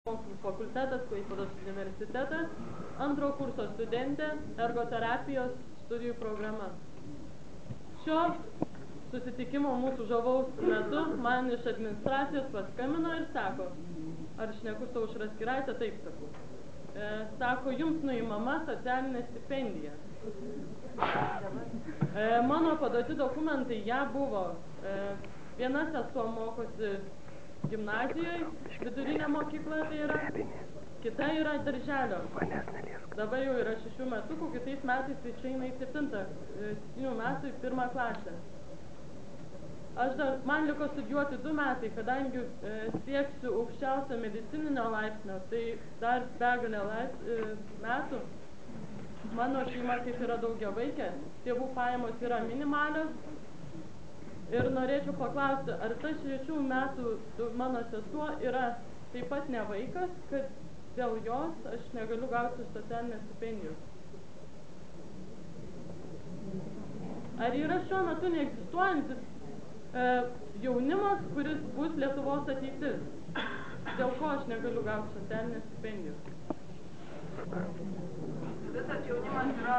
Mokslų fakultetas, Klaipėdos universitetas, antro kurso studentė, ergoterapijos studijų programa. Šio susitikimo mūsų žavaus metu man iš administracijos paskambino ir sako, ar šneku su Aušra Skiraite, taip sakau. Sako, jums nuimama socialinė stipendija. Mano paduoti dokumentai ją buvo. Viena sesuo mokosi gimnazijoje, vidurinė mokykla tai yra, kita yra darželio. Dabar jau yra 6 metukų, kitais metais tai išeina į 7 metų į 1 klasę. Man liko studijuoti 2 metai, kadangi sieksiu aukščiausio medicininio laipsnio, tai dar begalę metų. Mano šeima kaip yra daugiavaikė, tėvų pajamos yra minimalios. Ir norėčiau paklausti, ar tas 6 metų mano sesuo yra taip pat ne vaikas, kad dėl jos aš negaliu gauti socialinės stipendijos. Ar yra šiuo metu neegzistuojantis jaunimas, kuris bus Lietuvos ateitis? Dėl ko aš negaliu gauti socialinės stipendijos? Visas jaunimas yra